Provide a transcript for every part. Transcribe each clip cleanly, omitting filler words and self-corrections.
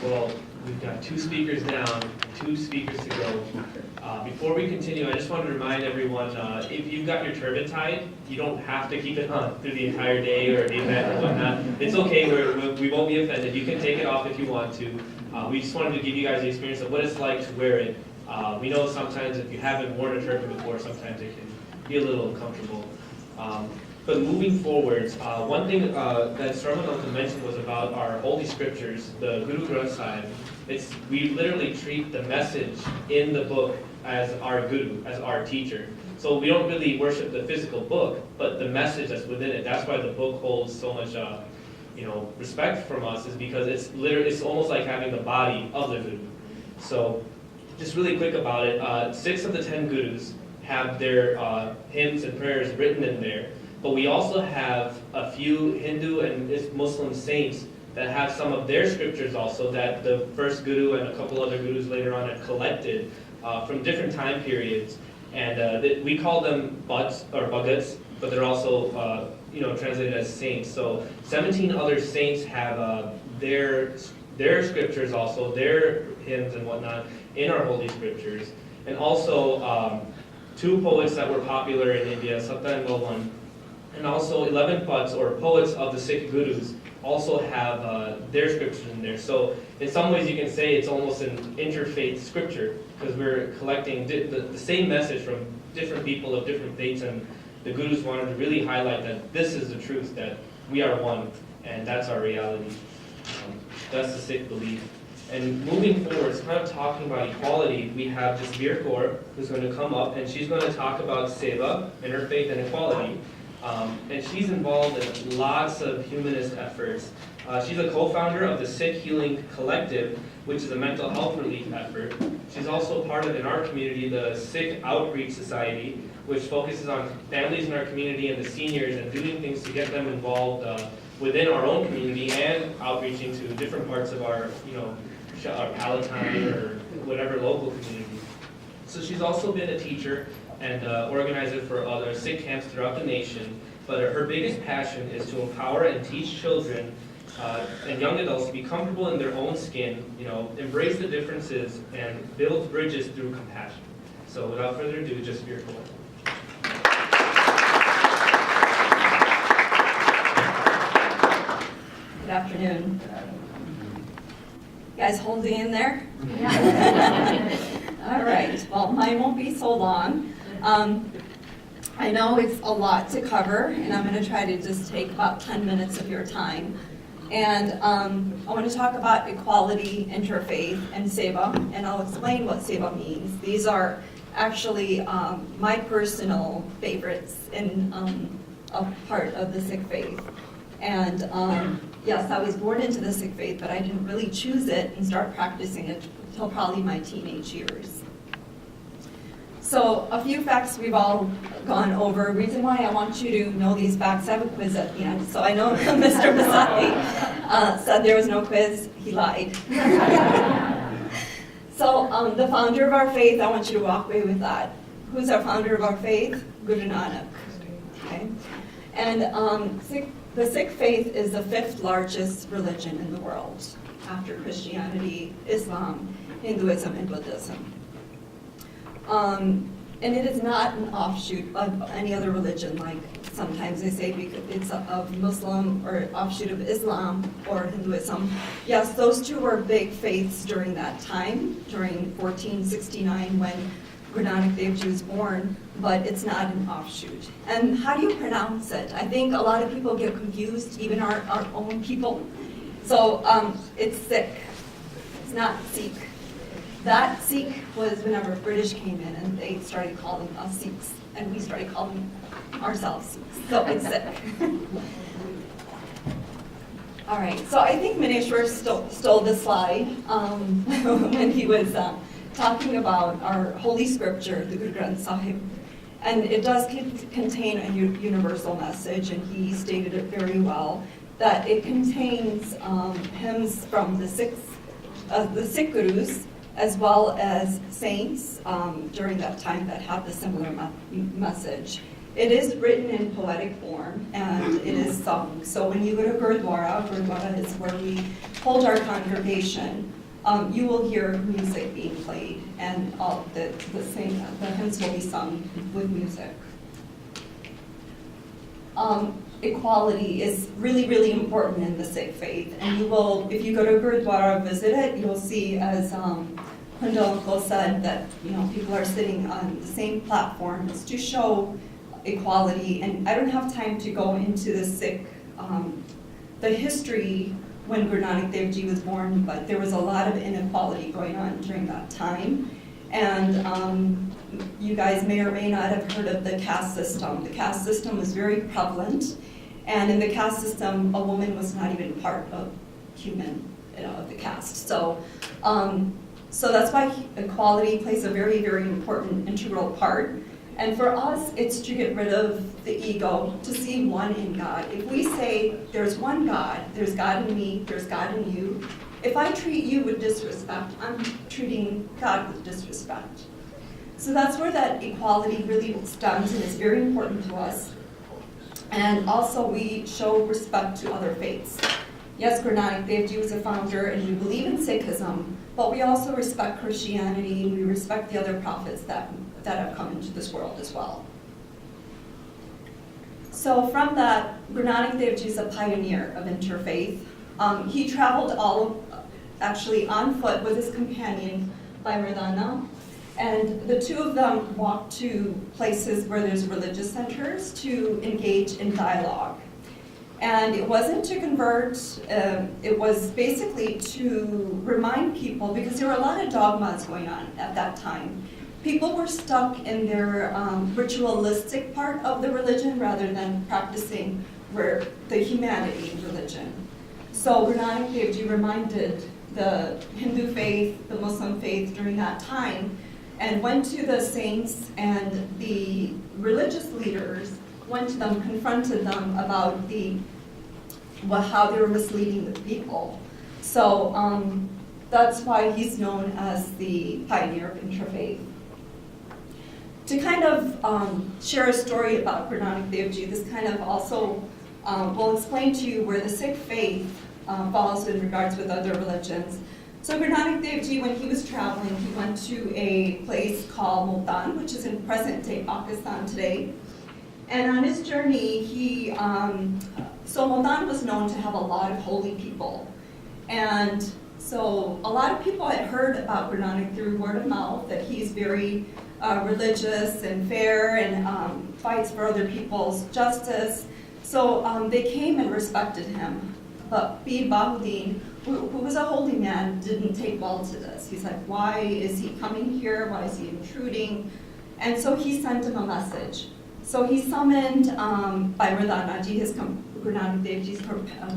Well, we've got 2 speakers down, 2 speakers to go. Before we continue, I just want to remind everyone, if you've got your turban tied, you don't have to keep it on through the entire day or the event or whatnot. It's okay, we won't be offended. You can take it off if you want to. We just wanted to give you guys the experience of what it's like to wear it. We know sometimes if you haven't worn a turban before, sometimes it can be a little uncomfortable. But moving forward, one thing that Sarvan Uncle mentioned was about our holy scriptures, the Guru Granth Sahib. We literally treat the message in the book as our guru, as our teacher. So we don't really worship the physical book, but the message that's within it. That's why the book holds so much, respect from us, is because it's almost like having the body of the guru. So, just really quick about it. 6 of the 10 gurus have their hymns and prayers written in there. But we also have a few Hindu and Muslim saints that have some of their scriptures also that the first guru and a couple other gurus later on had collected from different time periods. And we call them bhagats, but they're also translated as saints. So 17 other saints have their scriptures also, their hymns and whatnot in our holy scriptures. And also 2 poets that were popular in India, Satta and Mohan, and also 11 Pats or poets of the Sikh gurus also have their scriptures in there. So in some ways you can say it's almost an interfaith scripture because we're collecting the same message from different people of different faiths, and the gurus wanted to really highlight that this is the truth, that we are one, and that's our reality. That's the Sikh belief. And moving forward, it's kind of talking about equality. We have Jasvir Kaur, who's going to come up, and she's going to talk about seva, interfaith, and equality. And she's involved in lots of humanist efforts. She's a co-founder of the Sikh Healing Collective, which is a mental health relief effort. She's also part of, in our community, the Sikh Outreach Society, which focuses on families in our community and the seniors and doing things to get them involved within our own community and outreaching to different parts of our Palatine or whatever local community. So she's also been a teacher and organizer for other Sikh camps throughout the nation. But her biggest passion is to empower and teach children and young adults to be comfortable in their own skin, embrace the differences, and build bridges through compassion. So without further ado, Jasvir Kaur. Good afternoon. You guys holding in there? All right. Well, mine won't be so long. I know it's a lot to cover, and I'm going to try to just take about 10 minutes of your time. And I want to talk about equality, interfaith, and seva, and I'll explain what seva means. These are actually my personal favorites in a part of the Sikh faith. And yes, I was born into the Sikh faith, but I didn't really choose it and start practicing it until probably my teenage years. So a few facts we've all gone over. Reason why I want you to know these facts, I have a quiz at the end. So I know Mr. Masati said there was no quiz. He lied. So the founder of our faith, I want you to walk away with that. Who's our founder of our faith? Guru Nanak. Okay. And the Sikh faith is the 5th largest religion in the world after Christianity, Islam, Hinduism, and Buddhism. And it is not an offshoot of any other religion, like sometimes they say because it's of Muslim or offshoot of Islam or Hinduism. Yes, those two were big faiths during that time, during 1469 when Guru Nanak Dev Ji was born, but it's not an offshoot. And how do you pronounce it? I think a lot of people get confused, even our own people. So it's Sikh. It's not Sikh. That Sikh was whenever British came in and they started calling us Sikhs, and we started calling ourselves Sikhs. So it's Sikh. All right, so I think Mineshwar stole this slide when he was talking about our holy scripture, the Guru Granth Sahib. And it does contain a universal message, and he stated it very well, that it contains hymns from the Sikh gurus, as well as saints during that time that have the similar message. It is written in poetic form, and it is sung. So when you go to Gurdwara is where we hold our congregation, you will hear music being played, and all the hymns will be sung with music. Equality is really, really important in the Sikh faith, and you will, if you go to Gurdwara, visit it, you'll see, as Kundal Uncle said, that people are sitting on the same platforms to show equality. And I don't have time to go into the Sikh, the history when Guru Nanak Dev Ji was born, but there was a lot of inequality going on during that time. And you guys may or may not have heard of the caste system. The caste system was very prevalent, and in the caste system, a woman was not even part of the caste. So that's why equality plays a very, very important integral part. And for us, it's to get rid of the ego, to see one in God. If we say there's one God, there's God in me, there's God in you, if I treat you with disrespect, I'm treating God with disrespect. So that's where that equality really stems and is very important to us. And also we show respect to other faiths. Yes, Guru Nanak Dev Ji was a founder, and we believe in Sikhism, but we also respect Christianity, we respect the other prophets that have come into this world as well. So from that, Guru Nanak Dev Ji is a pioneer of interfaith. He traveled actually on foot with his companion, Bhaimardana, and the two of them walked to places where there's religious centers to engage in dialogue. And it wasn't to convert, it was basically to remind people, because there were a lot of dogmas going on at that time. People were stuck in their ritualistic part of the religion rather than practicing the humanity in religion. So Guru Nanak Dev Ji reminded the Hindu faith, the Muslim faith during that time, and went to the saints, and the religious leaders went to them, confronted them about how they were misleading the people. So that's why he's known as the pioneer of interfaith. To kind of share a story about Guru Nanak Dev Ji, this kind of also will explain to you where the Sikh faith falls in regards with other religions. So Guru Nanak Dev Ji, when he was traveling, he went to a place called Multan, which is in present-day Pakistan today. And on his journey, so Multan was known to have a lot of holy people. And so a lot of people had heard about Guru Nanak through word of mouth, that he's very religious and fair and fights for other people's justice. So they came and respected him. But Bir Bahuddin, who was a holy man, didn't take well to this. He's like, why is he coming here? Why is he intruding? And so he sent him a message. So he summoned Bhaimardana Ji, his Guru Nanak Dev Ji's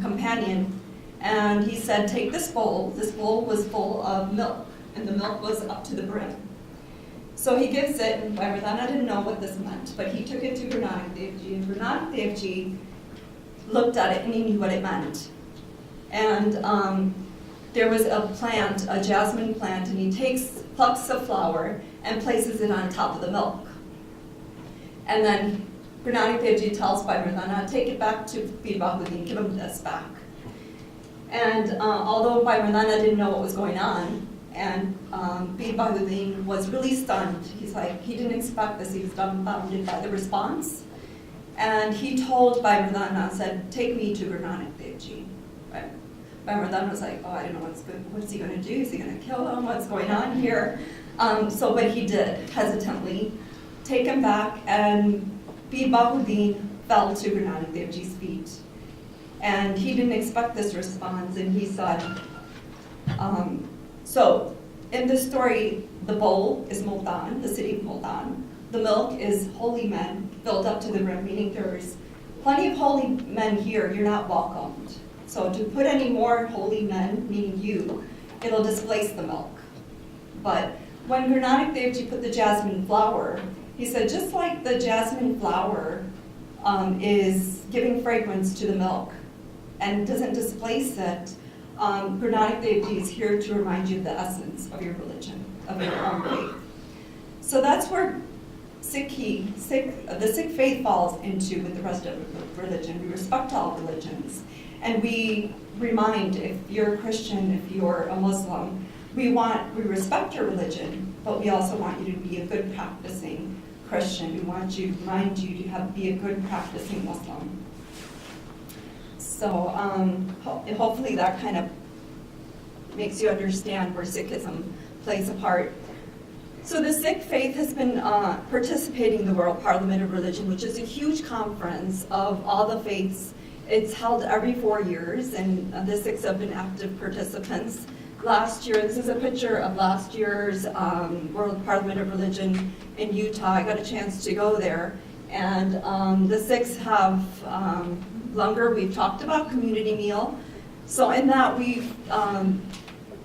companion, and he said, take this bowl. This bowl was full of milk, and the milk was up to the brim. So he gives it, and Bhaimardana didn't know what this meant, but he took it to Guru Nanak Dev Ji, and Guru Nanak Dev Ji looked at it and he knew what it meant. And there was a plant, a jasmine plant, and he plucks a flower and places it on top of the milk. And then Guru Nanak Dev Ji tells Bhaimardana, take it back to Bir Bahuddin, give him this back. And although Bhaimardana didn't know what was going on, and Bir Bahuddin was really stunned. He's like, he didn't expect this, he was dumbfounded by the response. And he told Bhaimardana, said, take me to Guru Nanak Dev Ji. Right? Bhaimardana was like, oh, I don't know what's he going to do? Is he going to kill him? What's going on here? But he did, hesitantly, take him back, and Bir Bahuddin fell to Guru Nanak Dev Ji's feet. And he didn't expect this response, and he said, so in this story, the bowl is Multan, the city of Multan. The milk is holy men filled up to the brim, meaning there's plenty of holy men here, you're not welcomed. So to put any more holy men, meaning you, it'll displace the milk. But when Guru Nanak Dev Ji put the jasmine flower, he said, just like the jasmine flower is giving fragrance to the milk and doesn't displace it, Guru Nanak Dev Ji is here to remind you of the essence of your religion, of your own faith. So that's where the Sikh faith falls into with the rest of the religion. We respect all religions. And we remind, if you're a Christian, if you're a Muslim, we respect your religion, but we also want you to be a good practicing Christian. We remind you to be a good practicing Muslim. So hopefully that kind of makes you understand where Sikhism plays a part. So the Sikh faith has been participating in the World Parliament of Religion, which is a huge conference of all the faiths. It's held every 4 years, and the Sikhs have been active participants. Last year, this is a picture of last year's World Parliament of Religion in Utah. I got a chance to go there, and the Sikhs have langar. We've talked about community meal. So in that, we've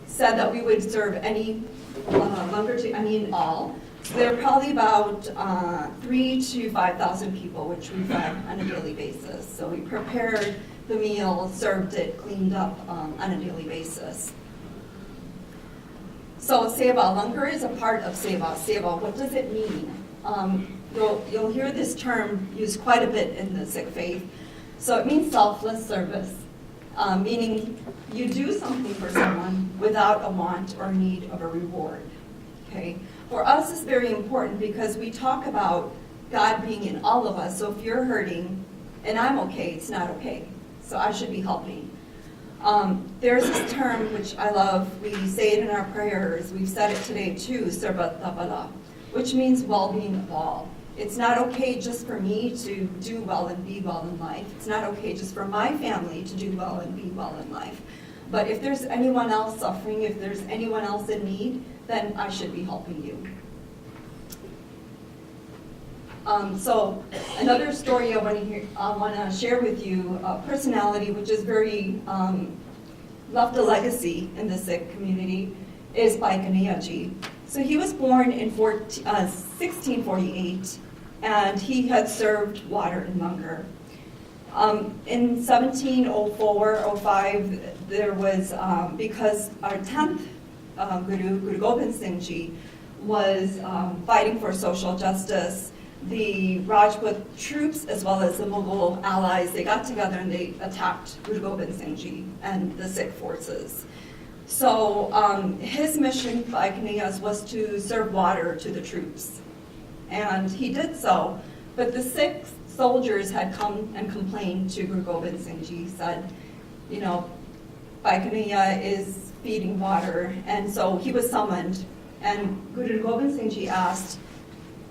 said that we would serve any langar to any and all. So there are probably about 3,000 to 5,000 people, which we fed on a daily basis. So we prepared the meal, served it, cleaned up on a daily basis. So seva, langar is a part of seva. Seva, what does it mean? You'll hear this term used quite a bit in the Sikh faith. So it means selfless service, meaning you do something for someone without a want or need of a reward. Okay? For us, it's very important because we talk about God being in all of us. So if you're hurting and I'm okay, it's not okay. So I should be helping. There's this term which I love. We say it in our prayers. We've said it today too, Sarbat Tabala, which means well-being of all. It's not okay just for me to do well and be well in life. It's not okay just for my family to do well and be well in life. But if there's anyone else suffering, if there's anyone else in need, then I should be helping you. So another story I want to share with you, a personality which is very left a legacy in the Sikh community, is Bhai Kanhaiya Ji. So he was born in 1648, and he had served water in langar. In 1704-05, there was, because our 10th Guru Gobind Singh Ji, was fighting for social justice, the Rajput troops as well as the Mughal allies, they got together and they attacked Guru Gobind Singh Ji and the Sikh forces. So his mission by Kanhaiya's was to serve water to the troops. And he did so, but the Sikh soldiers had come and complained to Guru Gobind Singh Ji, said, you know, Bhai Kanhaiya is feeding water. And so he was summoned, and Guru Gobind Singh Ji asked,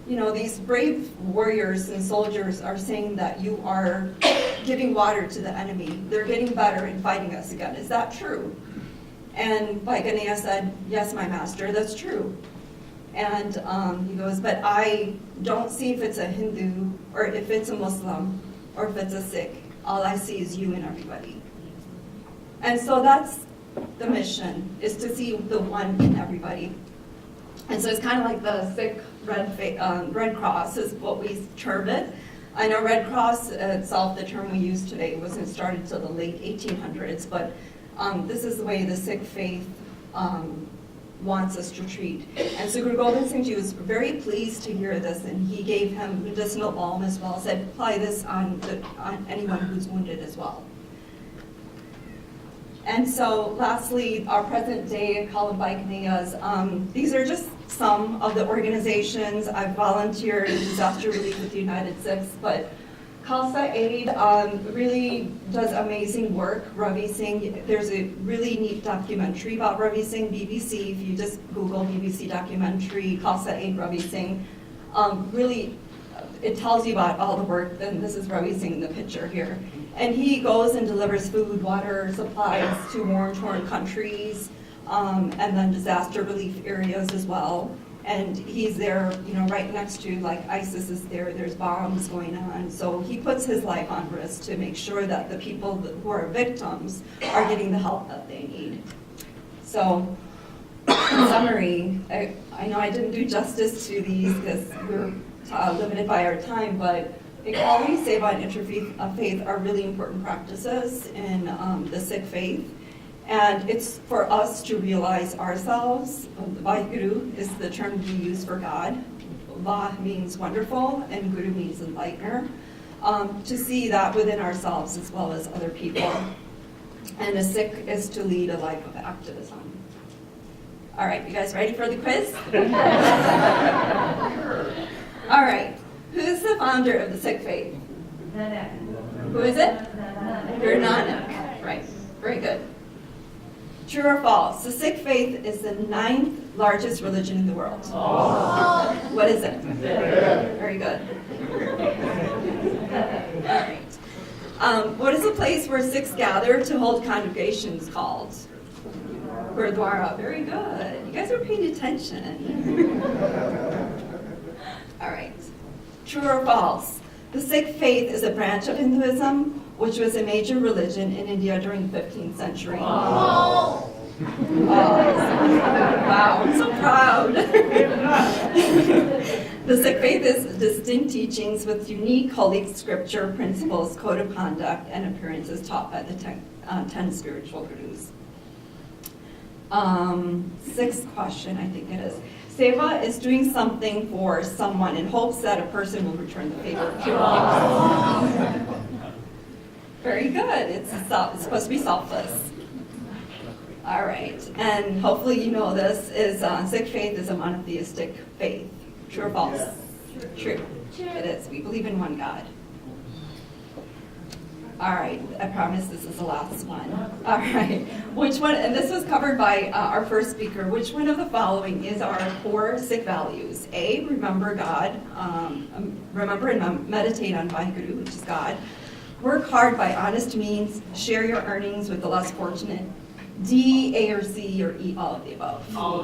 you know, these brave warriors and soldiers are saying that you are giving water to the enemy. They're getting better and fighting us again. Is that true? And Bhai Kanhaiya said, yes, my master, that's true. And he goes, but I don't see if it's a Hindu or if it's a Muslim or if it's a Sikh. All I see is you and everybody. And so that's the mission, is to see the one in everybody. And so it's kind of like the Sikh Red Cross is what we term it. I know Red Cross itself, the term we use today, wasn't started until the late 1800s, but this is the way the Sikh faith wants us to treat. And so Guru Gobind Singh Ji was very pleased to hear this, and he gave him medicinal balm as well, said apply this on anyone who's wounded as well. And so lastly, our present day Kalam Bhai Kanhaiya's, these are just some of the organizations. I've volunteered in disaster relief with the United Sikhs, but Khalsa Aid really does amazing work. Ravi Singh, there's a really neat documentary about Ravi Singh, BBC. If you just Google BBC documentary, Khalsa Aid Ravi Singh, really it tells you about all the work. Then this is Ravi Singh in the picture here. And he goes and delivers food, water, supplies to war-torn countries, and then disaster relief areas as well. And he's there, you know, right next to, like, ISIS is there, there's bombs going on. So he puts his life on risk to make sure that the people who are victims are getting the help that they need. So, in summary, I know I didn't do justice to these because we're limited by our time, but equality, seva, and interfaith are really important practices in the Sikh faith. And it's for us to realize ourselves, Vaheguru is the term we use for God, Va means wonderful, and Guru means enlightener. To see that within ourselves as well as other people. And a Sikh is to lead a life of activism. All right, you guys ready for the quiz? All right, who's the founder of the Sikh faith? Who is it? Guru Nanak. Right, very good. True or false? The Sikh faith is the 9th largest religion in the world. What is it? Very good. All right. What is the place where Sikhs gather to hold congregations called? Gurdwara. Very good. You guys are paying attention. All right. True or false? The Sikh faith is a branch of Hinduism, which was a major religion in India during the 15th century. Oh. Wow, I'm so proud. The Sikh faith is distinct teachings with unique holy scripture, principles, code of conduct, and appearances taught by the 10 spiritual gurus. Sixth question, I think it is. Seva is doing something for someone in hopes that a person will return the favor. Very good. It's supposed to be selfless. All right, and hopefully you know this, is Sikh faith is a monotheistic faith. True or false? True. It is. We believe in one God. All right, I promise this is the last one. All right, which one, and this was covered by our first speaker, which one of the following is our core Sikh values? A, remember God, remember and meditate on Vaheguru, which is God. Work hard by honest means, share your earnings with the less fortunate. D, A, or C, or E, all of the above. All